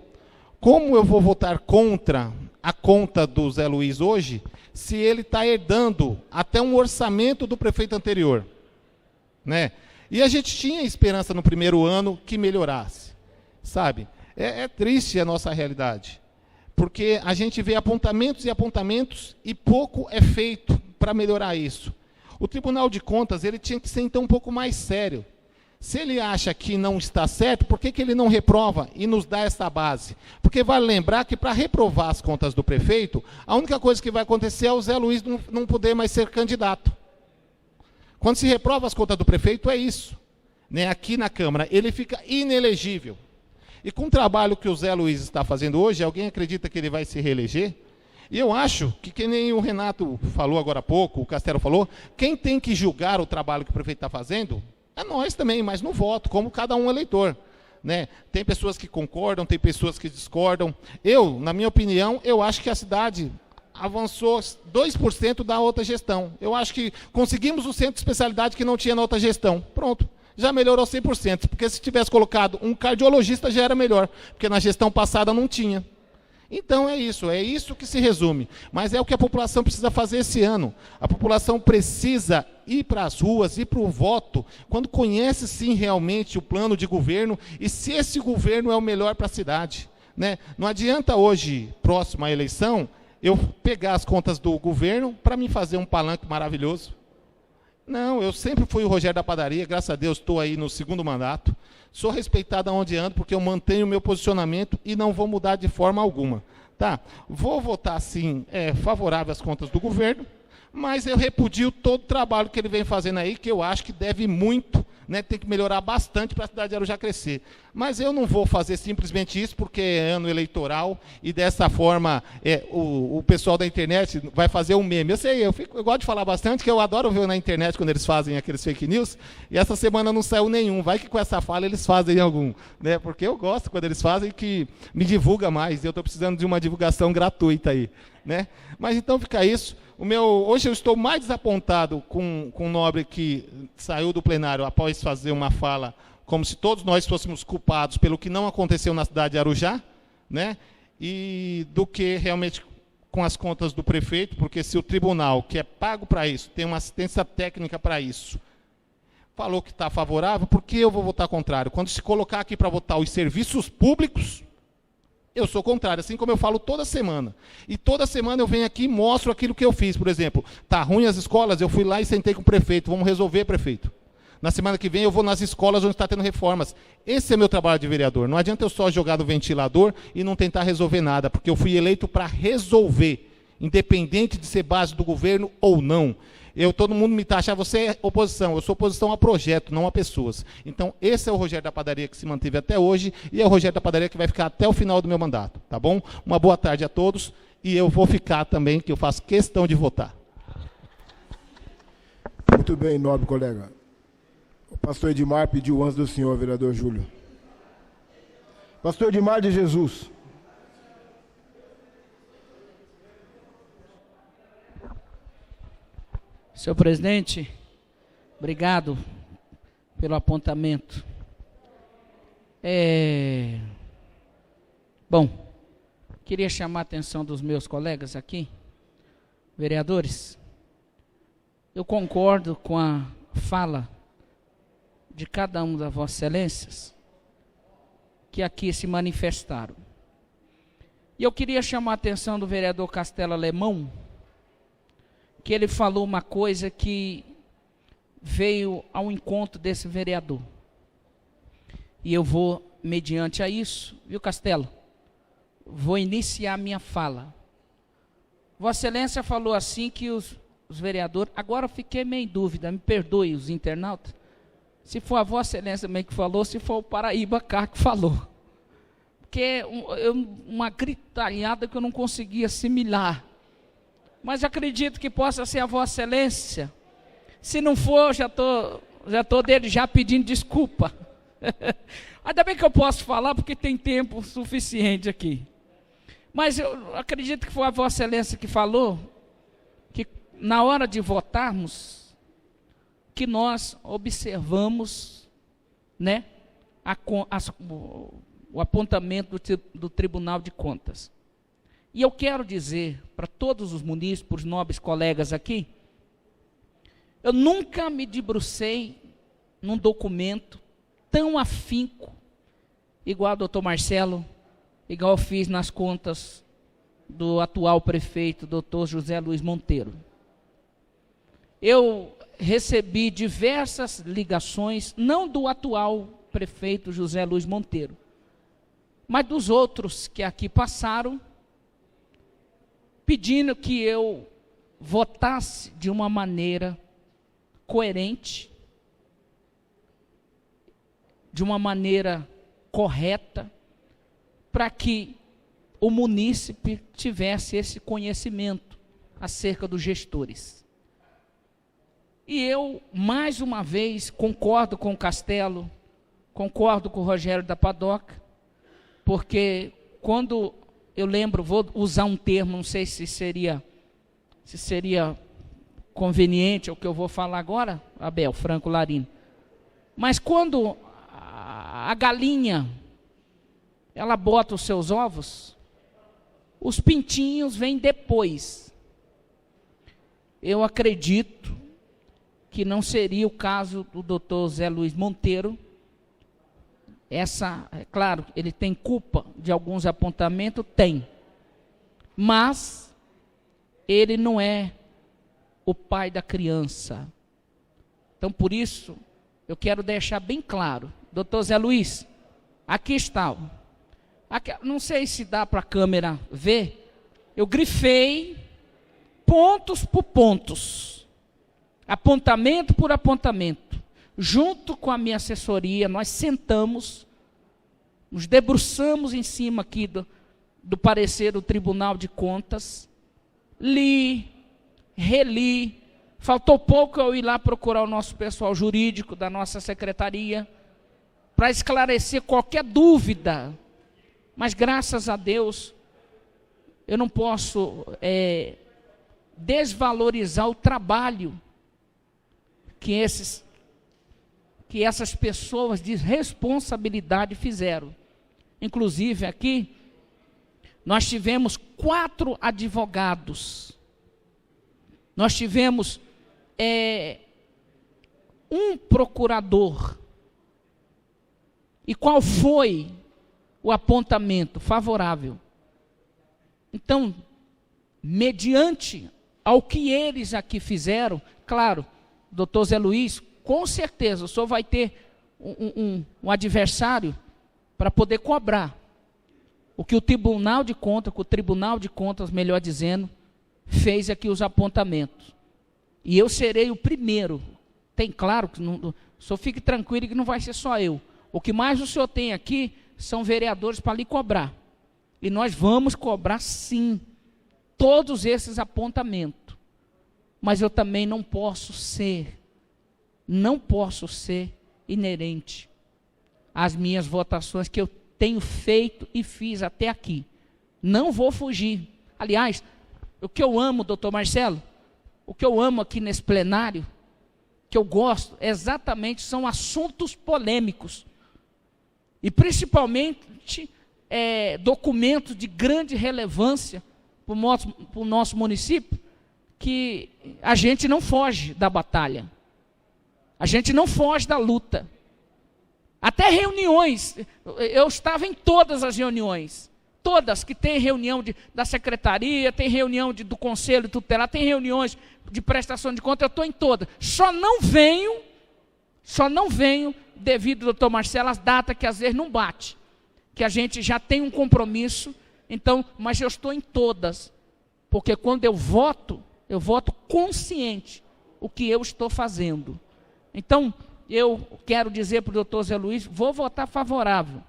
Como eu vou votar contra a conta do Zé Luiz hoje, se ele está herdando até um orçamento do prefeito anterior? Né? E a gente tinha esperança no primeiro ano que melhorasse. Sabe? É triste a nossa realidade. Porque a gente vê apontamentos e apontamentos e pouco é feito para melhorar isso. O Tribunal de Contas ele tinha que ser, então, um pouco mais sério. Se ele acha que não está certo, por que ele não reprova e nos dá essa base? Porque vale lembrar que, para reprovar as contas do prefeito, a única coisa que vai acontecer é o Zé Luiz não poder mais ser candidato. Quando se reprova as contas do prefeito, é isso. Né? Aqui na Câmara, ele fica inelegível. E com o trabalho que o Zé Luiz está fazendo hoje, alguém acredita que ele vai se reeleger? E eu acho que nem o Renato falou agora há pouco, o Castelo falou, quem tem que julgar o trabalho que o prefeito está fazendo é nós também, mas no voto, como cada um eleitor. Né? Tem pessoas que concordam, tem pessoas que discordam. Eu, na minha opinião, eu acho que a cidade avançou 2% da outra gestão. Eu acho que conseguimos o centro de especialidade que não tinha na outra gestão. Pronto. Já melhorou 100%, porque se tivesse colocado um cardiologista já era melhor, porque na gestão passada não tinha. Então é isso que se resume. Mas é o que a população precisa fazer esse ano. A população precisa ir para as ruas, ir para o voto, quando conhece sim realmente o plano de governo e se esse governo é o melhor para a cidade. Né? Não adianta hoje, próxima à eleição, eu pegar as contas do governo para me fazer um palanque maravilhoso. Não, eu sempre fui o Rogério da Padaria, graças a Deus estou aí no 2º mandato. Sou respeitado aonde ando, porque eu mantenho o meu posicionamento e não vou mudar de forma alguma. Tá? Vou votar, sim, favorável às contas do governo, mas eu repudio todo o trabalho que ele vem fazendo aí, que eu acho que deve muito, né, tem que melhorar bastante para a cidade de Arujá crescer. Mas eu não vou fazer simplesmente isso, porque é ano eleitoral, e dessa forma o pessoal da internet vai fazer um meme. Eu sei, eu gosto de falar bastante, que eu adoro ver na internet quando eles fazem aqueles fake news, e essa semana não saiu nenhum. Vai que com essa fala eles fazem algum. Né, porque eu gosto quando eles fazem, que me divulga mais, e eu estou precisando de uma divulgação gratuita aí. Né? Mas então fica isso. Hoje eu estou mais desapontado com o Nobre, que saiu do plenário após fazer uma fala como se todos nós fôssemos culpados pelo que não aconteceu na cidade de Arujá, né? E do que realmente com as contas do prefeito, porque se o tribunal, que é pago para isso, tem uma assistência técnica para isso, falou que está favorável, por que eu vou votar contrário? Quando se colocar aqui para votar os serviços públicos, eu sou contrário, assim como eu falo toda semana. E toda semana eu venho aqui e mostro aquilo que eu fiz. Por exemplo, está ruim as escolas, eu fui lá e sentei com o prefeito, vamos resolver, prefeito. Na semana que vem eu vou nas escolas onde está tendo reformas. Esse é meu trabalho de vereador. Não adianta eu só jogar no ventilador e não tentar resolver nada, porque eu fui eleito para resolver, independente de ser base do governo ou não. Todo mundo me taxa, você é oposição. Eu sou oposição a projeto, não a pessoas. Então, esse é o Rogério da Padaria que se manteve até hoje e é o Rogério da Padaria que vai ficar até o final do meu mandato. Tá bom? Uma boa tarde a todos e eu vou ficar também, que eu faço questão de votar. Muito bem, nobre colega. O pastor Edmar pediu antes do senhor, vereador Júlio. Pastor Edmar de Jesus. Senhor presidente, obrigado pelo apontamento. Bom, queria chamar a atenção dos meus colegas aqui, vereadores. Eu concordo com a fala de cada um das vossas excelências que aqui se manifestaram. E eu queria chamar a atenção do vereador Castelo Alemão, que ele falou uma coisa que veio ao encontro desse vereador. E eu vou, mediante a isso, viu, Castelo? Vou iniciar minha fala. Vossa Excelência falou assim que os vereadores... Agora eu fiquei meio em dúvida, me perdoe os internautas. Se for a Vossa Excelência também que falou, se for o Paraíba Cá que falou. Porque é uma gritalhada que eu não consegui assimilar. Mas acredito que possa ser a Vossa Excelência. Se não for, já estou dele já pedindo desculpa. Ainda bem que eu posso falar, porque tem tempo suficiente aqui. Mas eu acredito que foi a Vossa Excelência que falou que na hora de votarmos, que nós observamos, né, o apontamento do Tribunal de Contas. E eu quero dizer para todos os munícipes, nobres colegas aqui, eu nunca me debrucei num documento tão afinco, igual ao doutor Marcelo, igual eu fiz nas contas do atual prefeito, doutor José Luiz Monteiro. Eu recebi diversas ligações, não do atual prefeito José Luiz Monteiro, mas dos outros que aqui passaram, pedindo que eu votasse de uma maneira coerente, de uma maneira correta, para que o munícipe tivesse esse conhecimento acerca dos gestores. E eu, mais uma vez, concordo com o Castelo, concordo com o Rogério da Padoca, porque quando eu lembro, vou usar um termo, não sei se seria conveniente o que eu vou falar agora, Abel Franco Larino, mas quando a galinha, ela bota os seus ovos, os pintinhos vêm depois. Eu acredito que não seria o caso do doutor Zé Luiz Monteiro. É claro, ele tem culpa de alguns apontamentos, tem. Mas ele não é o pai da criança. Então, por isso, eu quero deixar bem claro. Doutor Zé Luiz, aqui está. Não sei se dá para a câmera ver. Eu grifei pontos por pontos. Apontamento por apontamento. Junto com a minha assessoria, nós sentamos, nos debruçamos em cima aqui do parecer do Tribunal de Contas, li, reli, faltou pouco eu ir lá procurar o nosso pessoal jurídico da nossa secretaria, para esclarecer qualquer dúvida, mas graças a Deus, eu não posso desvalorizar o trabalho que essas pessoas de responsabilidade fizeram. Inclusive aqui, nós tivemos 4 advogados, nós tivemos um procurador. E qual foi o apontamento favorável? Então, mediante ao que eles aqui fizeram, claro, doutor Zé Luiz, com certeza o senhor vai ter um adversário para poder cobrar o que o Tribunal de Contas, melhor dizendo, fez aqui os apontamentos. E eu serei o primeiro. Tem claro que o senhor fique tranquilo que não vai ser só eu. O que mais o senhor tem aqui são vereadores para lhe cobrar. E nós vamos cobrar sim todos esses apontamentos. Mas eu também não posso ser inerente às minhas votações que eu tenho feito e fiz até aqui. Não vou fugir. Aliás, o que eu amo, doutor Marcelo, o que eu amo aqui nesse plenário, que eu gosto, exatamente são assuntos polêmicos. E principalmente documentos de grande relevância para o nosso município, que a gente não foge da batalha. A gente não foge da luta. Até reuniões, eu estava em todas as reuniões. Todas que tem reunião da secretaria, tem reunião do conselho tutelar, tem reuniões de prestação de conta, eu estou em todas. Só não venho devido, doutor Marcelo, às datas que às vezes não bate, que a gente já tem um compromisso, então, mas eu estou em todas, porque quando eu voto consciente o que eu estou fazendo. Então, eu quero dizer para o doutor Zé Luiz, vou votar favorável.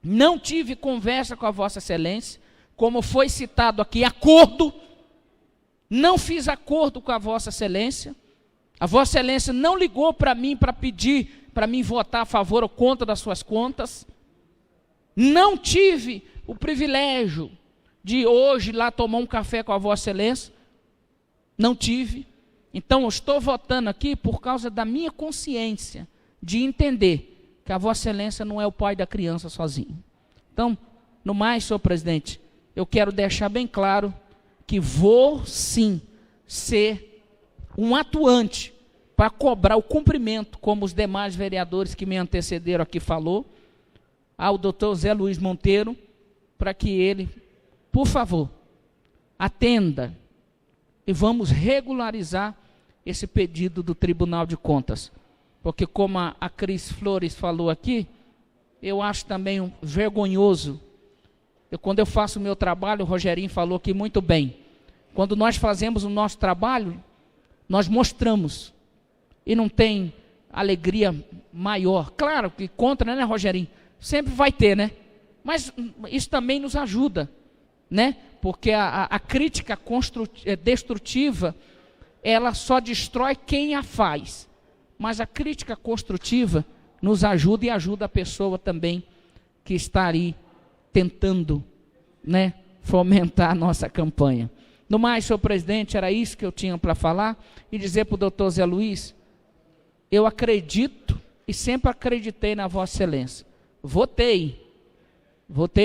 Não tive conversa com a Vossa Excelência, como foi citado aqui, acordo, não fiz acordo com a Vossa Excelência, a Vossa Excelência não ligou para mim para pedir para mim votar a favor ou contra das suas contas, não tive o privilégio de hoje lá tomar um café com a Vossa Excelência, não tive, então eu estou votando aqui por causa da minha consciência, de entender que a Vossa Excelência não é o pai da criança sozinho. Então, no mais, senhor presidente, eu quero deixar bem claro que vou sim ser um atuante para cobrar o cumprimento, como os demais vereadores que me antecederam aqui falou, ao doutor Zé Luiz Monteiro, para que ele, por favor, atenda e vamos regularizar esse pedido do Tribunal de Contas. Porque como a Cris Flores falou aqui, eu acho também vergonhoso. Quando eu faço o meu trabalho, o Rogerinho falou aqui muito bem. Quando nós fazemos o nosso trabalho, nós mostramos. E não tem alegria maior. Claro que contra, né, Rogerinho? Sempre vai ter, né? Mas isso também nos ajuda, né? Porque a crítica destrutiva, ela só destrói quem a faz. Mas a crítica construtiva nos ajuda e ajuda a pessoa também que está ali tentando, né, fomentar a nossa campanha. No mais, senhor presidente, era isso que eu tinha para falar e dizer para o doutor Zé Luiz, eu acredito e sempre acreditei na Vossa Excelência. Votei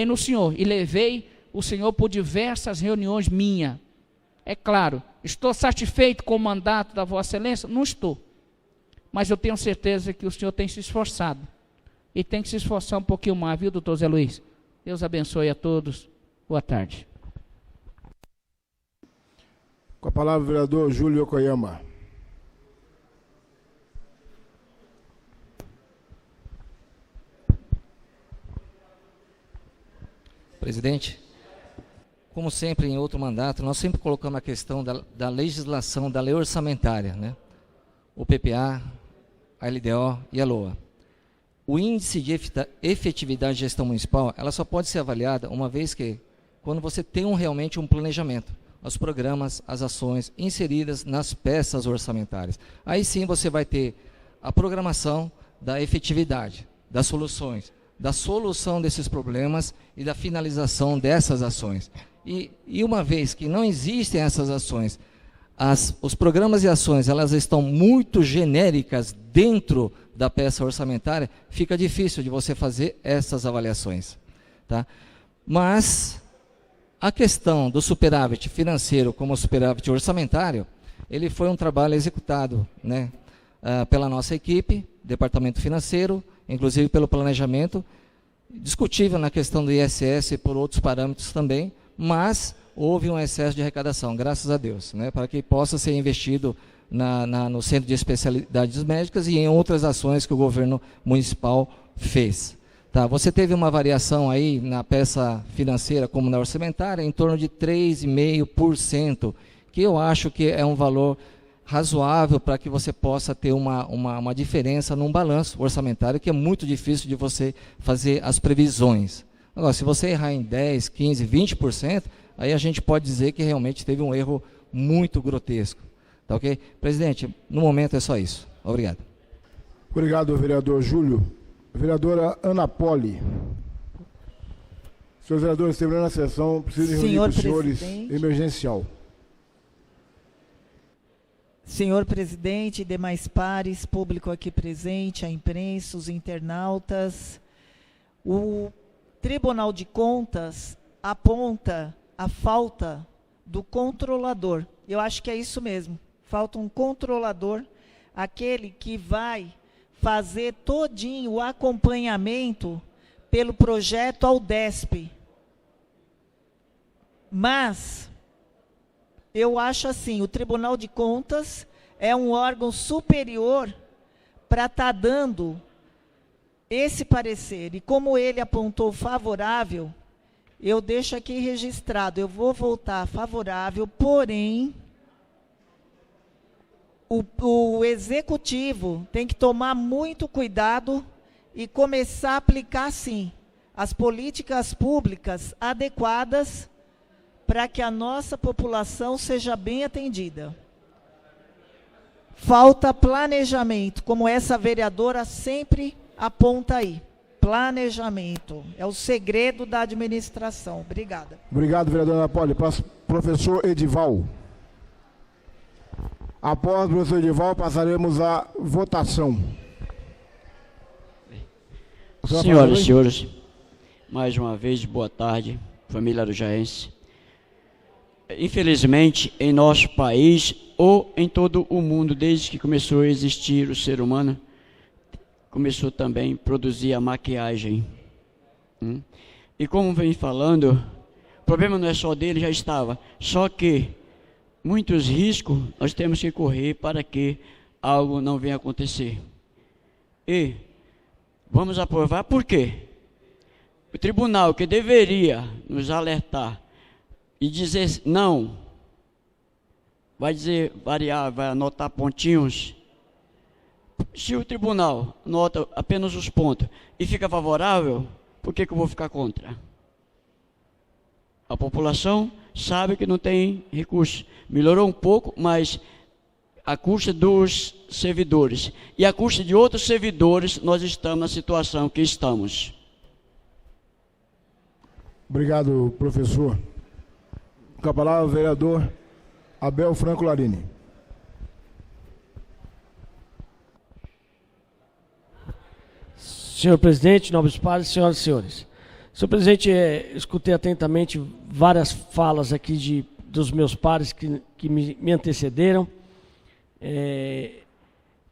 no senhor e levei o senhor por diversas reuniões minhas. É claro, estou satisfeito com o mandato da Vossa Excelência? Não estou. Mas eu tenho certeza que o senhor tem se esforçado. E tem que se esforçar um pouquinho mais, viu, doutor Zé Luiz? Deus abençoe a todos. Boa tarde. Com a palavra o vereador Júlio Yokoyama. Presidente, como sempre em outro mandato, nós sempre colocamos a questão da legislação, da lei orçamentária, né? O PPA, a LDO e a LOA. O índice de efetividade de gestão municipal, ela só pode ser avaliada uma vez que, quando você tem realmente um planejamento, os programas, as ações inseridas nas peças orçamentárias. Aí sim você vai ter a programação da efetividade, das soluções, da solução desses problemas e da finalização dessas ações. E uma vez que não existem essas ações, os programas e ações, elas estão muito genéricas dentro da peça orçamentária, fica difícil de você fazer essas avaliações. Tá? Mas a questão do superávit financeiro como superávit orçamentário, ele foi um trabalho executado, né, pela nossa equipe, departamento financeiro, inclusive pelo planejamento, discutível na questão do ISS e por outros parâmetros também, mas houve um excesso de arrecadação, graças a Deus, né, para que possa ser investido no Centro de Especialidades Médicas e em outras ações que o governo municipal fez. Tá, você teve uma variação aí na peça financeira como na orçamentária, em torno de 3,5%, que eu acho que é um valor razoável para que você possa ter uma diferença num balanço orçamentário, que é muito difícil de você fazer as previsões. Agora, se você errar em 10%, 15%, 20%, aí a gente pode dizer que realmente teve um erro muito grotesco. Tá ok? Presidente, no momento é só isso. Obrigado. Obrigado, vereador Júlio. Vereadora Ana Poli. Senhores vereadores, terminando a sessão, preciso reunir com os senhores emergencial. Senhor presidente, demais pares, público aqui presente, a imprensa, os internautas, o Tribunal de Contas aponta a falta do controlador. Eu acho que é isso mesmo. Falta um controlador, aquele que vai fazer todinho o acompanhamento pelo projeto Aldesp. Mas eu acho assim, o Tribunal de Contas é um órgão superior para estar dando esse parecer. E como ele apontou favorável, eu deixo aqui registrado, eu vou votar favorável, porém, o Executivo tem que tomar muito cuidado e começar a aplicar, sim, as políticas públicas adequadas para que a nossa população seja bem atendida. Falta planejamento, como essa vereadora sempre aponta aí. Planejamento é o segredo da administração. Obrigada. Obrigado, vereadora Ana Poli. Professor Edival. Após o professor Edival, passaremos à votação. Senhoras e senhores, mais uma vez, boa tarde, família arujaense. Infelizmente, em nosso país, ou em todo o mundo, desde que começou a existir o ser humano, começou também a produzir a maquiagem. E como vem falando, o problema não é só dele, já estava. Só que muitos riscos nós temos que correr para que algo não venha acontecer. E vamos aprovar por quê? O tribunal que deveria nos alertar e dizer não, vai dizer variar, vai anotar pontinhos. Se o tribunal nota apenas os pontos e fica favorável, por que eu vou ficar contra? A população sabe que não tem recurso. Melhorou um pouco, mas a custa dos servidores e a custa de outros servidores, nós estamos na situação que estamos. Obrigado, professor. Com a palavra, o vereador Abel Franco Larini. Senhor presidente, nobres pares, senhoras e senhores. Senhor presidente, escutei atentamente várias falas aqui dos meus pares que me antecederam.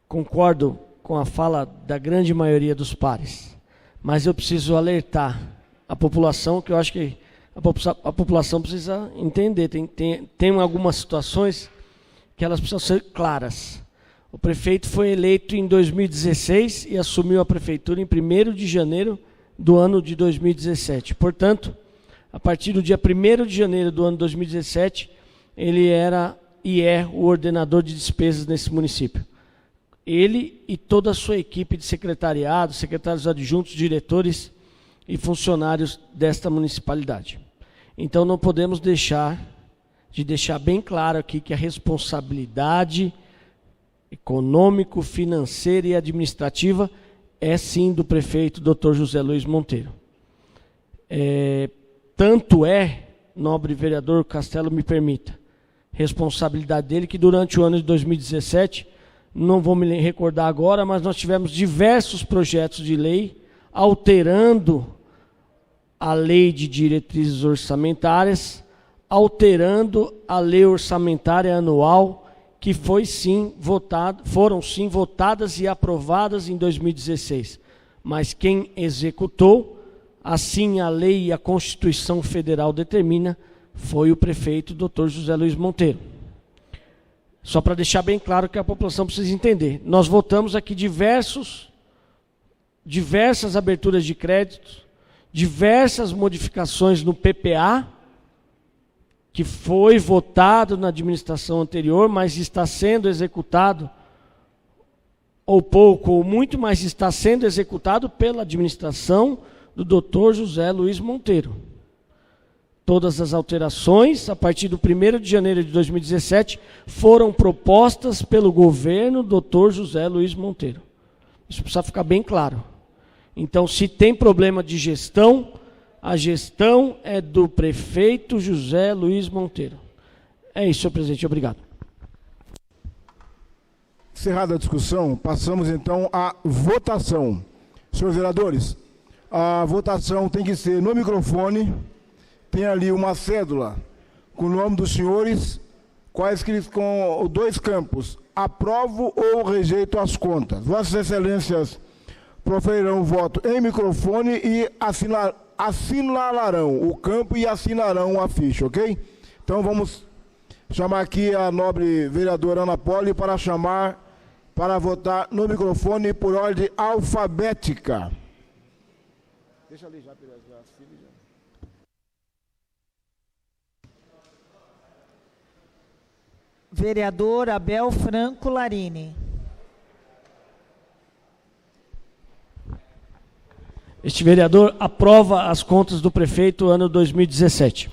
Concordo com a fala da grande maioria dos pares, mas eu preciso alertar a população, que eu acho que a população precisa entender. Tem algumas situações que elas precisam ser claras. O prefeito foi eleito em 2016 e assumiu a prefeitura em 1º de janeiro do ano de 2017. Portanto, a partir do dia 1º de janeiro do ano de 2017, ele era e é o ordenador de despesas nesse município. Ele e toda a sua equipe de secretariado, secretários adjuntos, diretores e funcionários desta municipalidade. Então não podemos deixar bem claro aqui que a responsabilidade econômico, financeira e administrativa é sim do prefeito Dr. José Luiz Monteiro. Tanto é, nobre vereador Castelo, me permita, responsabilidade dele que durante o ano de 2017, não vou me recordar agora, mas nós tivemos diversos projetos de lei alterando a lei de diretrizes orçamentárias, alterando a lei orçamentária anual, que foram sim votadas e aprovadas em 2016. Mas quem executou, assim a lei e a Constituição Federal determina, foi o prefeito Dr. José Luiz Monteiro. Só para deixar bem claro que a população precisa entender. Nós votamos aqui diversas aberturas de crédito, diversas modificações no PPA, que foi votado na administração anterior, mas está sendo executado, ou pouco ou muito, mas está sendo executado pela administração do Dr. José Luiz Monteiro. Todas as alterações, a partir do 1º de janeiro de 2017, foram propostas pelo governo Dr. José Luiz Monteiro. Isso precisa ficar bem claro. Então, se tem problema de gestão, a gestão é do prefeito José Luiz Monteiro. É isso, senhor presidente. Obrigado. Encerrada a discussão, passamos então à votação. Senhores vereadores, a votação tem que ser no microfone. Tem ali uma cédula com o nome dos senhores, com 2 campos. Aprovo ou rejeito as contas. Vossas Excelências proferirão o voto em microfone e assinalarão o campo e assinarão a ficha, ok? Então vamos chamar aqui a nobre vereadora Ana Poli para votar no microfone por ordem alfabética. Deixa ali já, Vereador Abel Franco Larini. Este vereador aprova as contas do prefeito ano 2017.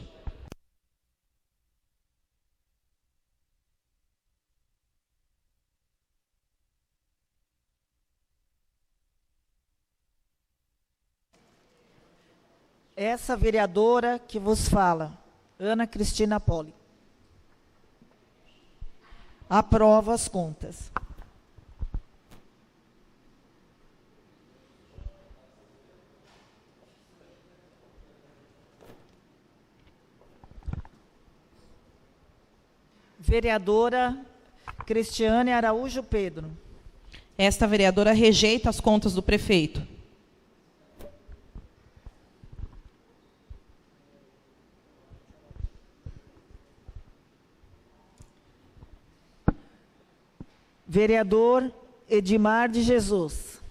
Essa vereadora que vos fala, Ana Cristina Poli, aprova as contas. Vereadora Cristiane Araújo Pedro. Esta vereadora rejeita as contas do prefeito. Vereador Edmar de Jesus.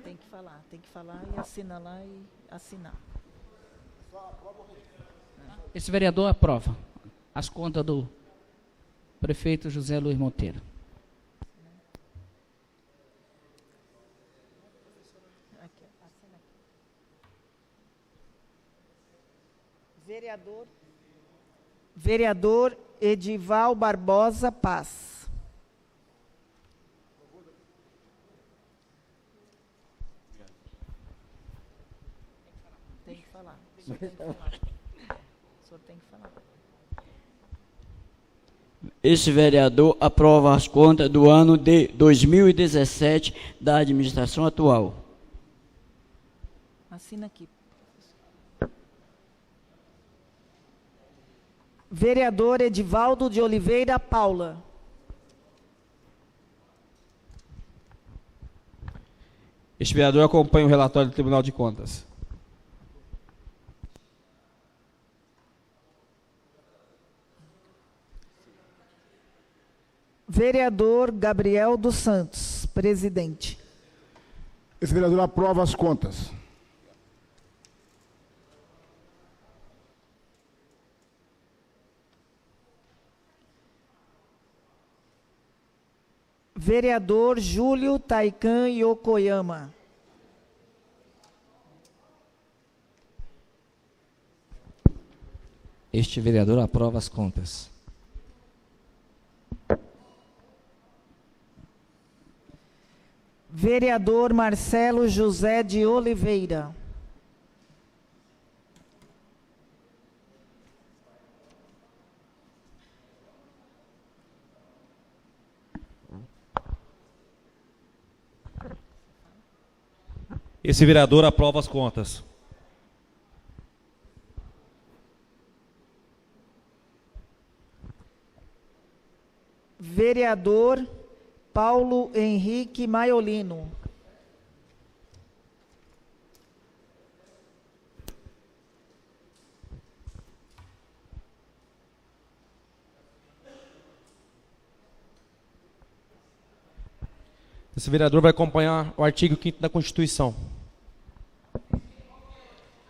Tem que falar e assinar lá e assinar. Esse vereador aprova as contas do prefeito José Luiz Monteiro. Vereador Edival Barbosa Paz. Tem que falar. O senhor tem que falar. Esse vereador aprova as contas do ano de 2017 da administração atual. Assina aqui. Vereador Edivaldo de Oliveira Paula. Este vereador acompanha o relatório do Tribunal de Contas. Vereador Gabriel dos Santos, presidente. Esse vereador aprova as contas. Vereador Júlio Taikan Yokoyama. Este vereador aprova as contas. Vereador Marcelo José de Oliveira. Esse vereador aprova as contas. Vereador Paulo Henrique Maiolino. Esse vereador vai acompanhar o artigo 5º da Constituição.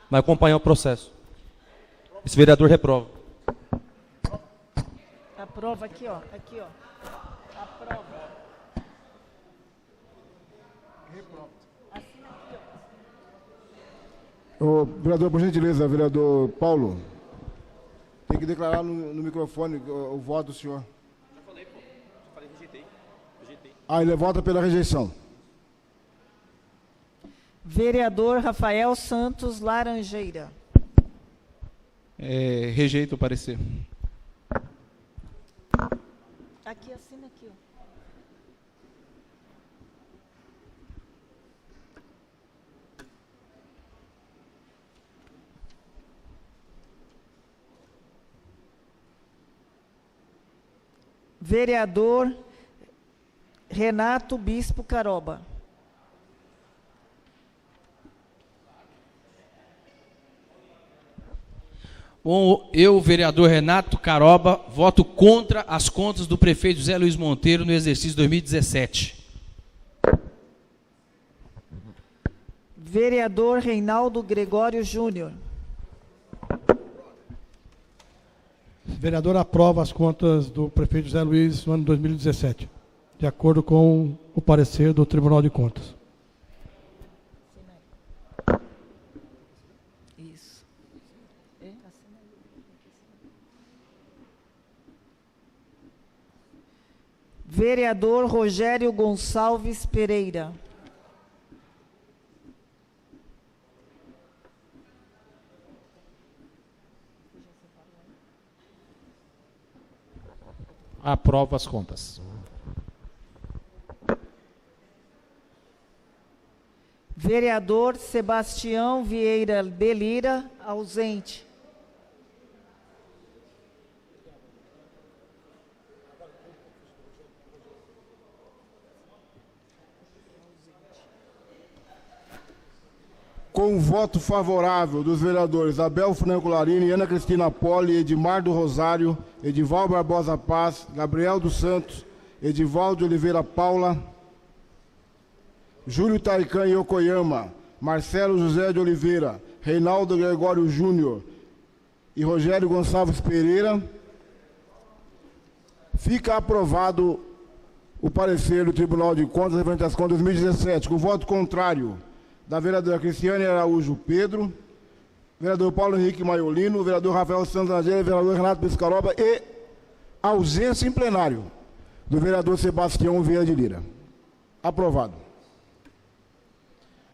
Vai acompanhar o processo. Esse vereador reprova. Aprova aqui, ó. Aqui, ó. Aprova. Reprova. Assina aqui, ó. Vereador, por gentileza, vereador Paulo, tem que declarar no microfone o voto do senhor. Já falei, pô. Já falei, rejeitei. Ele vota pela rejeição. Vereador Rafael Santos Laranjeira. Rejeito o parecer. Aqui, assina aqui, ó. Vereador Renato Bispo Caroba. Bom, eu, vereador Renato Caroba, voto contra as contas do prefeito José Luiz Monteiro no exercício 2017. Vereador Reinaldo Gregório Júnior. Vereador aprova as contas do prefeito José Luiz no ano 2017, de acordo com o parecer do Tribunal de Contas. Isso. Vereador Rogério Gonçalves Pereira. Aprova as contas. Vereador Sebastião Vieira de Lira, ausente. Com o voto favorável dos vereadores Abel Franco Larini, Ana Cristina Poli, Edmar do Rosário, Edival Barbosa Paz, Gabriel dos Santos, Edivaldo Oliveira Paula, Júlio Taikan Yokoyama, Marcelo José de Oliveira, Reinaldo Gregório Júnior e Rogério Gonçalves Pereira, fica aprovado o parecer do Tribunal de Contas referente às contas de 2017, com voto contrário da vereadora Cristiane Araújo Pedro, vereador Paulo Henrique Maiolino, vereador Rafael Santos Angélica, vereador Renato Piscaroba e ausência em plenário do vereador Sebastião Vieira de Lira. Aprovado.